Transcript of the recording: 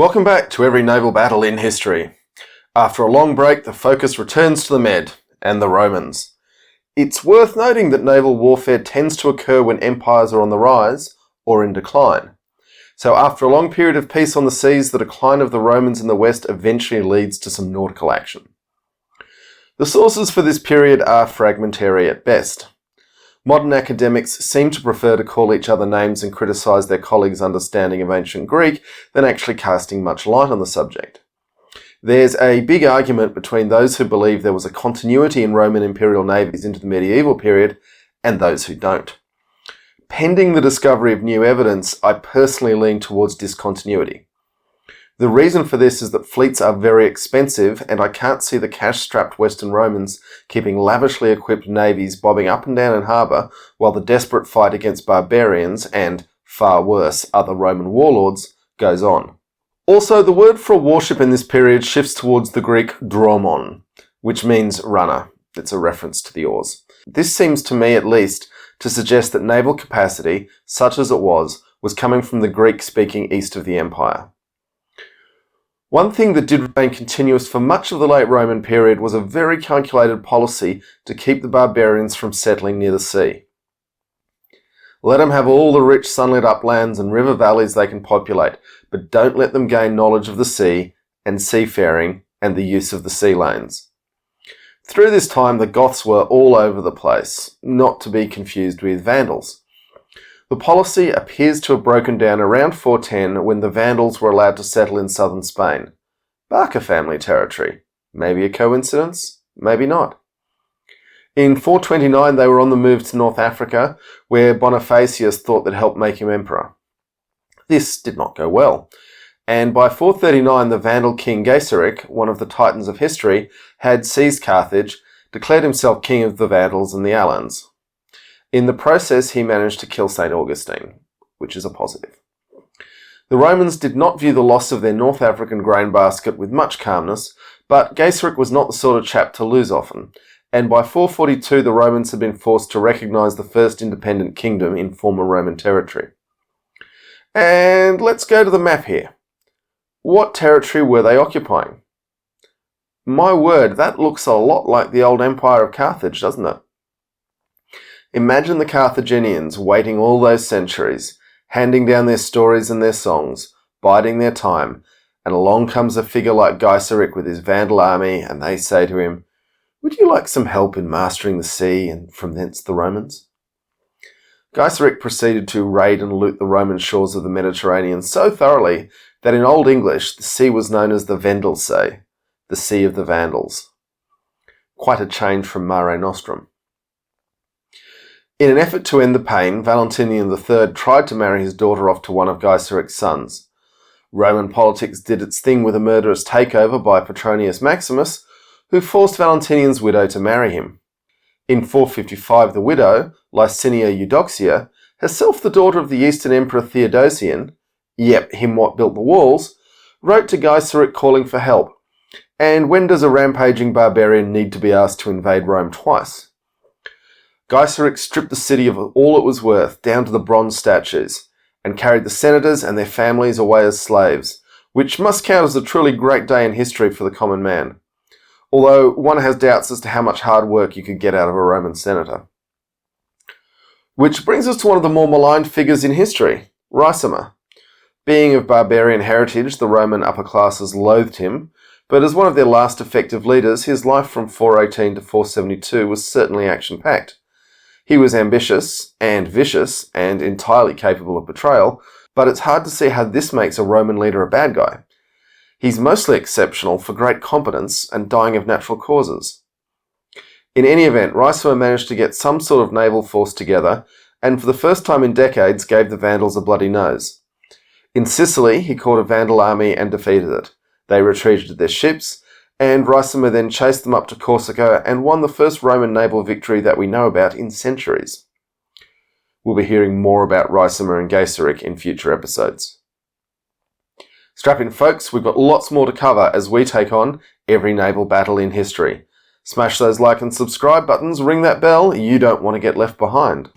Welcome back to every naval battle in history. After a long break, the focus returns to the Med and the Romans. It's worth noting that naval warfare tends to occur when empires are on the rise or in decline. So after a long period of peace on the seas, the decline of the Romans in the West eventually leads to some nautical action. The sources for this period are fragmentary at best. Modern academics seem to prefer to call each other names and criticise their colleagues' understanding of ancient Greek than actually casting much light on the subject. There's a big argument between those who believe there was a continuity in Roman imperial navies into the medieval period and those who don't. Pending the discovery of new evidence, I personally lean towards discontinuity. The reason for this is that fleets are very expensive, and I can't see the cash-strapped Western Romans keeping lavishly equipped navies bobbing up and down in harbour while the desperate fight against barbarians and, far worse, other Roman warlords goes on. Also, the word for a warship in this period shifts towards the Greek dromon, which means runner. It's a reference to the oars. This seems to me, at least, to suggest that naval capacity, such as it was coming from the Greek-speaking east of the empire. One thing that did remain continuous for much of the late Roman period was a very calculated policy to keep the barbarians from settling near the sea. Let them have all the rich sunlit uplands and river valleys they can populate, but don't let them gain knowledge of the sea and seafaring and the use of the sea lanes. Through this time, the Goths were all over the place, not to be confused with Vandals. The policy appears to have broken down around 410 when the Vandals were allowed to settle in southern Spain. Barca family territory. Maybe a coincidence, maybe not. In 429 they were on the move to North Africa, where Bonifacius thought that helped make him emperor. This did not go well, and by 439 the Vandal king Gaiseric, one of the titans of history, had seized Carthage, declared himself king of the Vandals and the Alans. In the process, he managed to kill St. Augustine, which is a positive. The Romans did not view the loss of their North African grain basket with much calmness, but Gaiseric was not the sort of chap to lose often, and by 442 the Romans had been forced to recognise the first independent kingdom in former Roman territory. And let's go to the map here. What territory were they occupying? My word, that looks a lot like the old Empire of Carthage, doesn't it? Imagine the Carthaginians waiting all those centuries, handing down their stories and their songs, biding their time, and along comes a figure like Gaiseric with his Vandal army, and they say to him, "Would you like some help in mastering the sea and from thence the Romans?" Gaiseric proceeded to raid and loot the Roman shores of the Mediterranean so thoroughly that in Old English the sea was known as the Vendelsee, the Sea of the Vandals. Quite a change from Mare Nostrum. In an effort to end the pain, Valentinian III tried to marry his daughter off to one of Gaiseric's sons. Roman politics did its thing with a murderous takeover by Petronius Maximus, who forced Valentinian's widow to marry him. In 455 the widow, Licinia Eudoxia, herself the daughter of the Eastern Emperor Theodosian, yep, him what built the walls, wrote to Gaiseric calling for help. And when does a rampaging barbarian need to be asked to invade Rome twice? Gaiseric stripped the city of all it was worth, down to the bronze statues, and carried the senators and their families away as slaves, which must count as a truly great day in history for the common man. Although one has doubts as to how much hard work you could get out of a Roman senator. Which brings us to one of the more maligned figures in history, Ricimer. Being of barbarian heritage, the Roman upper classes loathed him, but as one of their last effective leaders, his life from 418 to 472 was certainly action-packed. He was ambitious and vicious and entirely capable of betrayal, but it's hard to see how this makes a Roman leader a bad guy. He's mostly exceptional for great competence and dying of natural causes. In any event, Ricimer managed to get some sort of naval force together, and for the first time in decades gave the Vandals a bloody nose. In Sicily, he caught a Vandal army and defeated it. They retreated to their ships, and Ricimer then chased them up to Corsica and won the first Roman naval victory that we know about in centuries. We'll be hearing more about Ricimer and Gaiseric in future episodes. Strap in, folks, we've got lots more to cover as we take on every naval battle in history. Smash those like and subscribe buttons, ring that bell, you don't want to get left behind.